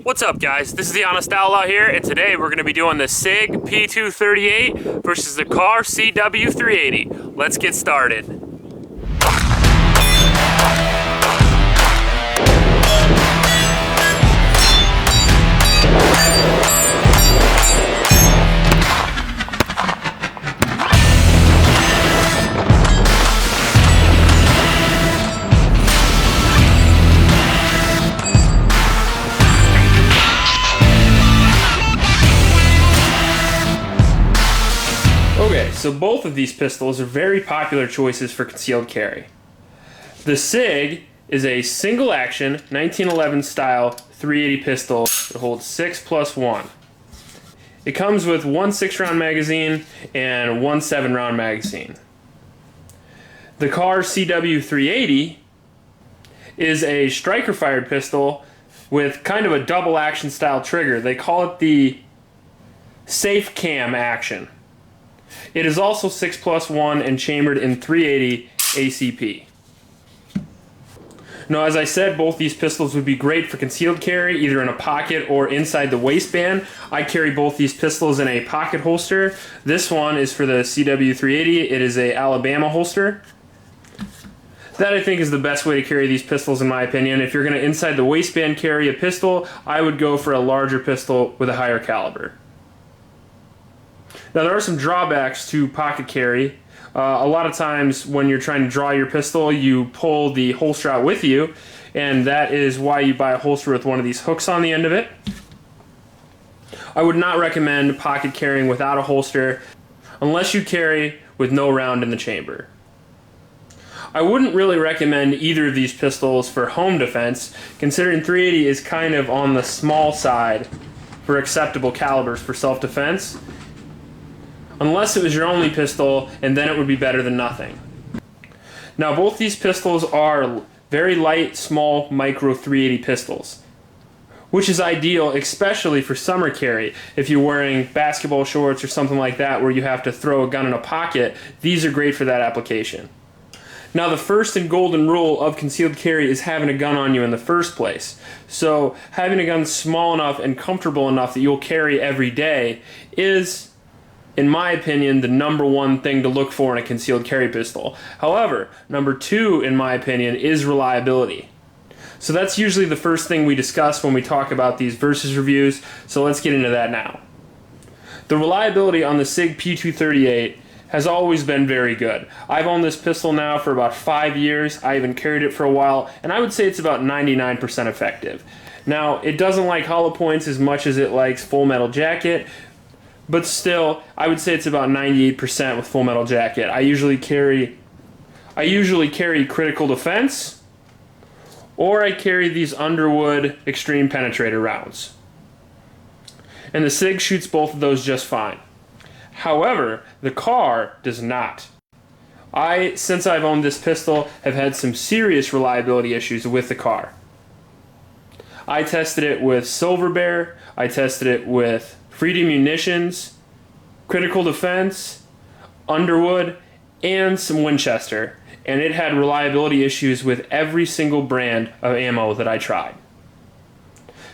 What's up, guys? This is the Honest Outlaw here, and today we're going to be doing the Sig P238 versus the Kahr CW380. Let's get started. Okay, so both of these pistols are very popular choices for concealed carry. The Sig is a single action 1911 style 380 pistol that holds 6+1. It comes with one 6-round magazine and one 7-round magazine. The Kahr CW380 is a striker fired pistol with kind of a double action style trigger. They call it the safe cam action. It is also 6+1 and chambered in 380 ACP. Now, as I said, both these pistols would be great for concealed carry, either in a pocket or inside the waistband. I carry both these pistols in a pocket holster. This one is for the CW380. It is a Alabama holster. That, I think, is the best way to carry these pistols, in my opinion. If you're going to inside the waistband carry a pistol, I would go for a larger pistol with a higher caliber. Now, there are some drawbacks to pocket carry. A lot of times when you're trying to draw your pistol, you pull the holster out with you, and that is why you buy a holster with one of these hooks on the end of it. I would not recommend pocket carrying without a holster unless you carry with no round in the chamber. I wouldn't really recommend either of these pistols for home defense, considering 380 is kind of on the small side for acceptable calibers for self-defense. Unless it was your only pistol, and then it would be better than nothing. Now, both these pistols are very light, small, micro 380 pistols, which is ideal, especially for summer carry. If you're wearing basketball shorts or something like that where you have to throw a gun in a pocket, these are great for that application. Now, the first and golden rule of concealed carry is having a gun on you in the first place. So, having a gun small enough and comfortable enough that you'll carry every day is, in my opinion, the #1 thing to look for in a concealed carry pistol. However, #2, in my opinion, is reliability. So that's usually the first thing we discuss when we talk about these versus reviews, so let's get into that now. The reliability on the Sig P238 has always been very good. I've owned this pistol now for about 5 years. I haven't carried it for a while, and I would say it's about 99% effective. Now, it doesn't like hollow points as much as it likes Full Metal Jacket, but still, I would say it's about 98% with Full Metal Jacket. I usually carry Critical Defense, or I carry these Underwood Extreme Penetrator rounds. And the Sig shoots both of those just fine. However, the Kahr does not. Since I've owned this pistol, have had some serious reliability issues with the Kahr. I tested it with Silver Bear, I tested it with Freedom Munitions, Critical Defense, Underwood, and some Winchester, and it had reliability issues with every single brand of ammo that I tried.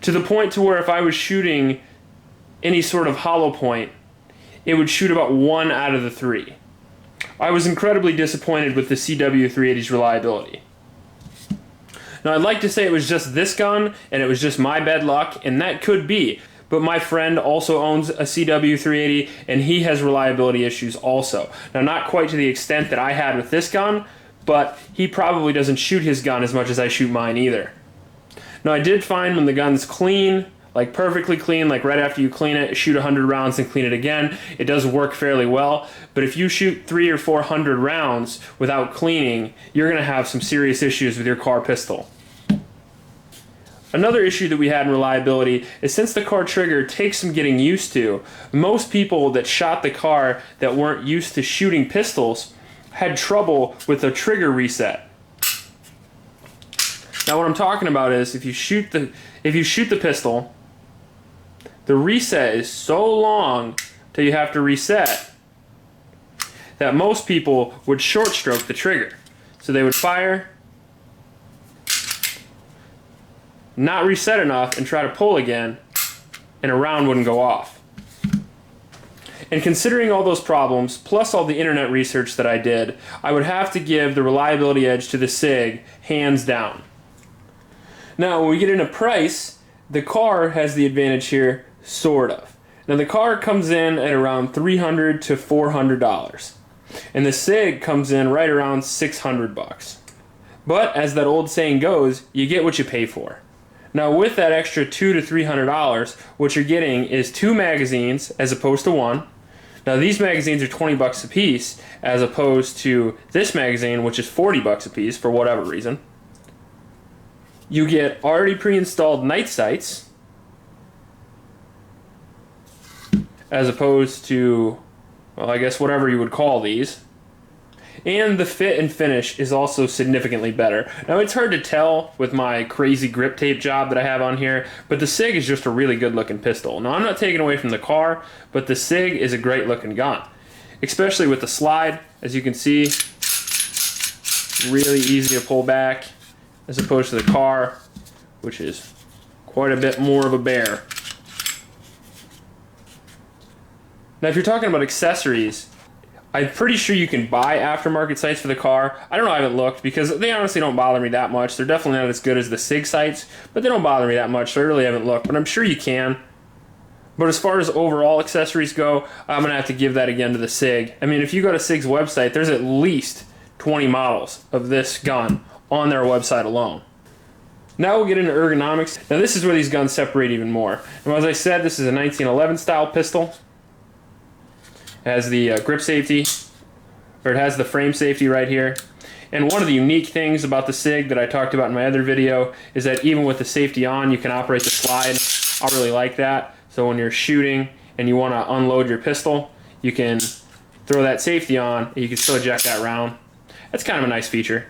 To the point to where if I was shooting any sort of hollow point, it would shoot about 1 out of the 3. I was incredibly disappointed with the CW380's reliability. Now, I'd like to say it was just this gun, and it was just my bad luck, and that could be. But my friend also owns a CW380, and he has reliability issues also. Now, not quite to the extent that I had with this gun, but he probably doesn't shoot his gun as much as I shoot mine either. Now, I did find when the gun's clean, like perfectly clean, like right after you clean it, shoot 100 rounds and clean it again, it does work fairly well. But if you shoot 300 or 400 rounds without cleaning, you're going to have some serious issues with your Kahr pistol. Another issue that we had in reliability is since the Kahr trigger takes some getting used to, most people that shot the Kahr that weren't used to shooting pistols had trouble with the trigger reset. Now, what I'm talking about is if you shoot the pistol, the reset is so long till you have to reset that most people would short stroke the trigger. So they would fire, not reset enough, and try to pull again, and a round wouldn't go off. And considering all those problems, plus all the internet research that I did, I would have to give the reliability edge to the Sig, hands down. Now, when we get into price, the Kahr has the advantage here, sort of. Now, the Kahr comes in at around $300 to $400, and the Sig comes in right around $600. But, as that old saying goes, you get what you pay for. Now, with that extra $200 to $300, what you're getting is 2 magazines as opposed to 1. Now, these magazines are $20 a piece, as opposed to this magazine, which is $40 a piece for whatever reason. You get already pre-installed night sights, as opposed to, well, I guess whatever you would call these. And the fit and finish is also significantly better. Now, it's hard to tell with my crazy grip tape job that I have on here, but the Sig is just a really good looking pistol. Now, I'm not taking away from the Kahr, but the Sig is a great looking gun, especially with the slide. As you can see, really easy to pull back, as opposed to the Kahr, which is quite a bit more of a bear. Now, if you're talking about accessories, I'm pretty sure you can buy aftermarket sights for the Kahr. I don't know, I haven't looked, because they honestly don't bother me that much. They're definitely not as good as the Sig sights, but they don't bother me that much, so I really haven't looked. But I'm sure you can. But as far as overall accessories go, I'm going to have to give that again to the Sig. I mean, if you go to Sig's website, there's at least 20 models of this gun on their website alone. Now we'll get into ergonomics. Now this is where these guns separate even more. And as I said, this is a 1911 style pistol. It has the grip safety, or it has the frame safety right here. And one of the unique things about the Sig that I talked about in my other video is that even with the safety on, you can operate the slide. I really like that. So when you're shooting and you want to unload your pistol, you can throw that safety on and you can still eject that round. That's kind of a nice feature.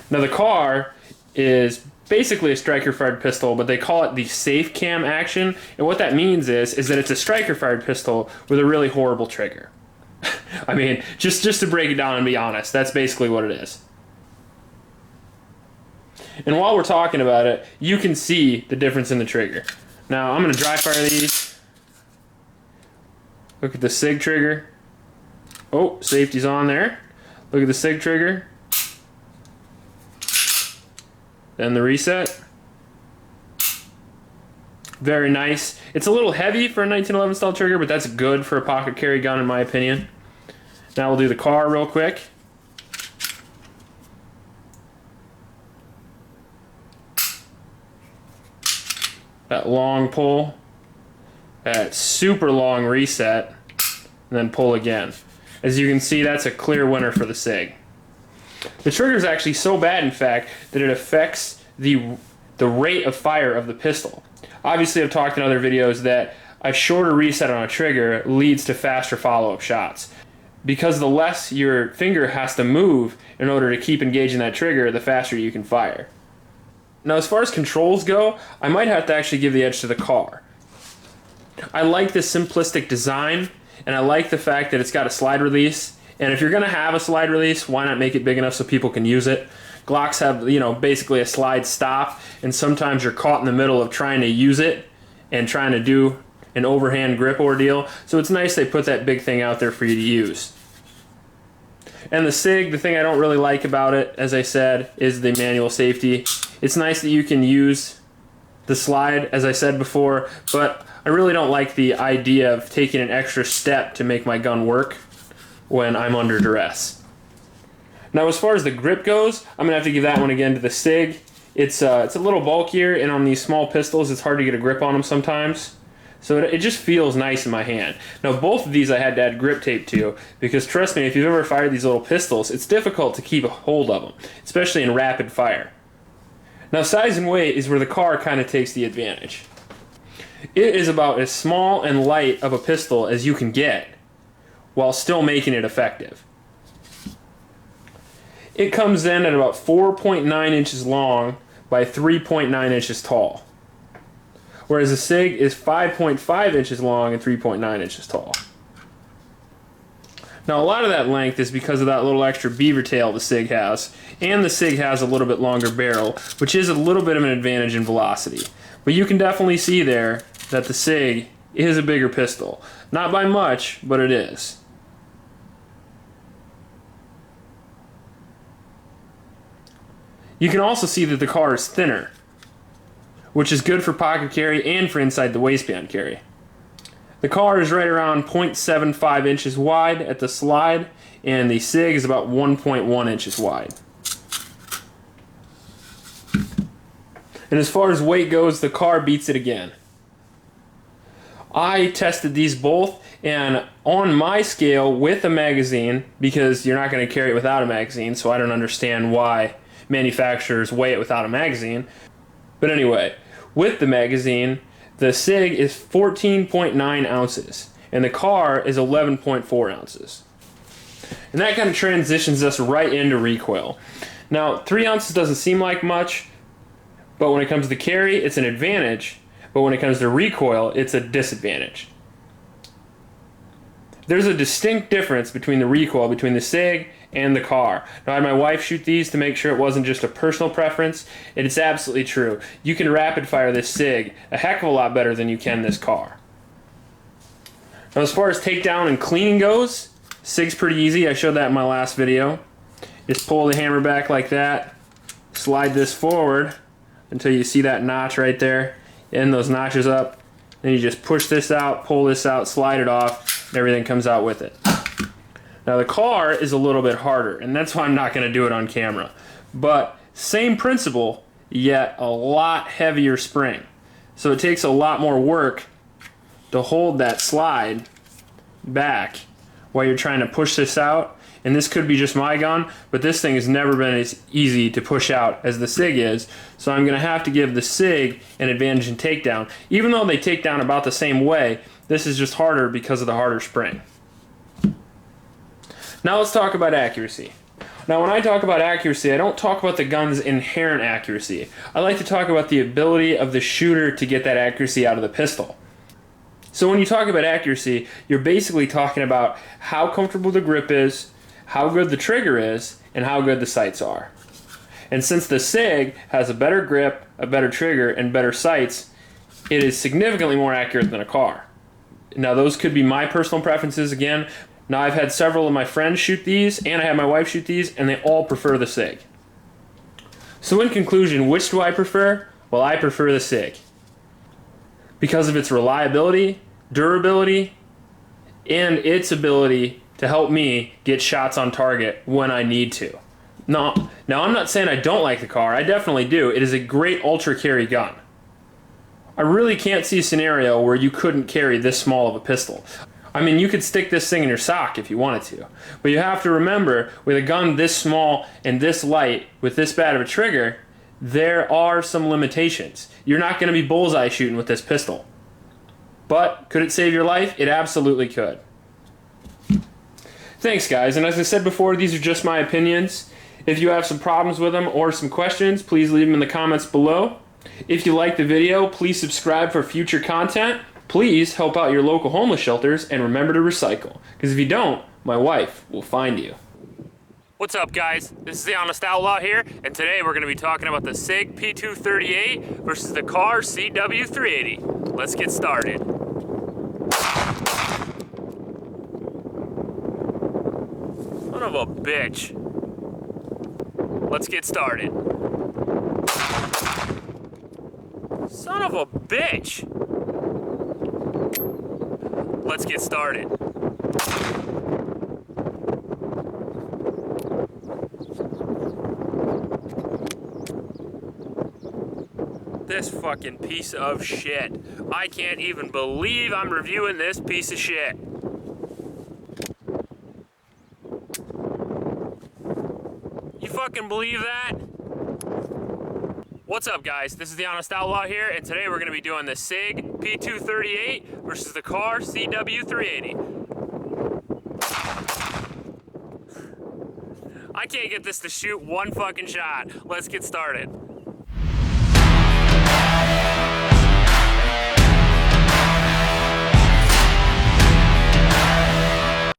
Now the Kahr is basically a striker fired pistol, but they call it the safe cam action, and what that means is that it's a striker fired pistol with a really horrible trigger. I mean, just to break it down and be honest, that's basically what it is. And while we're talking about it, you can see the difference in the trigger. Now I'm going to dry fire these. Look at the Sig trigger. Oh, safety's on there. Look at the Sig trigger. Then the reset. Very nice. It's a little heavy for a 1911 style trigger, but that's good for a pocket carry gun in my opinion. Now we'll do the Kahr real quick. That long pull, that super long reset, and then pull again. As you can see, that's a clear winner for the Sig. The trigger is actually so bad, in fact, that it affects the rate of fire of the pistol. Obviously, I've talked in other videos that a shorter reset on a trigger leads to faster follow-up shots. Because the less your finger has to move in order to keep engaging that trigger, the faster you can fire. Now, as far as controls go, I might have to actually give the edge to the Kahr. I like the simplistic design, and I like the fact that it's got a slide release. And if you're going to have a slide release, why not make it big enough so people can use it? Glocks have, basically a slide stop, and sometimes you're caught in the middle of trying to use it and trying to do an overhand grip ordeal. So it's nice they put that big thing out there for you to use. And the Sig, the thing I don't really like about it, as I said, is the manual safety. It's nice that you can use the slide, as I said before, but I really don't like the idea of taking an extra step to make my gun work when I'm under duress. Now, as far as the grip goes, I'm going to have to give that one again to the Sig. It's a little bulkier, and on these small pistols, it's hard to get a grip on them sometimes. So it just feels nice in my hand. Now, both of these I had to add grip tape to, because trust me, if you've ever fired these little pistols, it's difficult to keep a hold of them, especially in rapid fire. Now, size and weight is where the Kahr kind of takes the advantage. It is about as small and light of a pistol as you can get, while still making it effective. It comes in at about 4.9 inches long by 3.9 inches tall, whereas the Sig is 5.5 inches long and 3.9 inches tall. Now a lot of that length is because of that little extra beaver tail the Sig has, and the Sig has a little bit longer barrel, which is a little bit of an advantage in velocity. But you can definitely see there that the Sig is a bigger pistol. Not by much, but it is. You can also see that the Kahr is thinner, which is good for pocket carry and for inside the waistband carry. The Kahr is right around 0.75 inches wide at the slide, and the Sig is about 1.1 inches wide. And as far as weight goes, the Kahr beats it again. I tested these both, and on my scale with a magazine, because you're not going to carry it without a magazine, so I don't understand why manufacturers weigh it without a magazine. But anyway, with the magazine, the Sig is 14.9 ounces, and the Kahr is 11.4 ounces. And that kind of transitions us right into recoil. Now, 3 ounces doesn't seem like much, but when it comes to carry, it's an advantage. But when it comes to recoil, it's a disadvantage. There's a distinct difference between the recoil between the Sig and the Kahr. Now, I had my wife shoot these to make sure it wasn't just a personal preference, and it's absolutely true. You can rapid fire this Sig a heck of a lot better than you can this Kahr. Now, as far as takedown and cleaning goes, Sig's pretty easy. I showed that in my last video. Just pull the hammer back like that, slide this forward until you see that notch right there, end those notches up, then you just push this out, pull this out, slide it off, and everything comes out with it. Now the Kahr is a little bit harder, and that's why I'm not going to do it on camera. But same principle, yet a lot heavier spring. So it takes a lot more work to hold that slide back while you're trying to push this out. And this could be just my gun, but this thing has never been as easy to push out as the Sig is. So I'm going to have to give the Sig an advantage in takedown. Even though they take down about the same way, this is just harder because of the harder spring. Now let's talk about accuracy. Now when I talk about accuracy, I don't talk about the gun's inherent accuracy. I like to talk about the ability of the shooter to get that accuracy out of the pistol. So when you talk about accuracy, you're basically talking about how comfortable the grip is, how good the trigger is, and how good the sights are. And since the Sig has a better grip, a better trigger, and better sights, it is significantly more accurate than a Kahr. Now those could be my personal preferences again. Now I've had several of my friends shoot these, and I had my wife shoot these, and they all prefer the Sig. So in conclusion, which do I prefer? Well, I prefer the Sig, because of its reliability, durability, and its ability to help me get shots on target when I need to. Now I'm not saying I don't like the Kahr, I definitely do. It is a great ultra carry gun. I really can't see a scenario where you couldn't carry this small of a pistol. I mean, you could stick this thing in your sock if you wanted to. But you have to remember, with a gun this small and this light, with this bad of a trigger, there are some limitations. You're not going to be bullseye shooting with this pistol. But could it save your life? It absolutely could. Thanks guys, and as I said before, these are just my opinions. If you have some problems with them or some questions, please leave them in the comments below. If you like the video, please subscribe for future content. Please help out your local homeless shelters, and remember to recycle, because if you don't, my wife will find you. What's up guys, this is the Honest Outlaw here, and today we're going to be talking about the Sig P238 versus the Kahr CW380. Let's get started. Son of a bitch. Let's get started. Son of a bitch. Let's get started. This fucking piece of shit. I can't even believe I'm reviewing this piece of shit. You fucking believe that? What's up guys, this is the Honest Outlaw here, and today we're going to be doing the Sig P238 versus the Kahr CW380. I can't get this to shoot one fucking shot. Let's get started.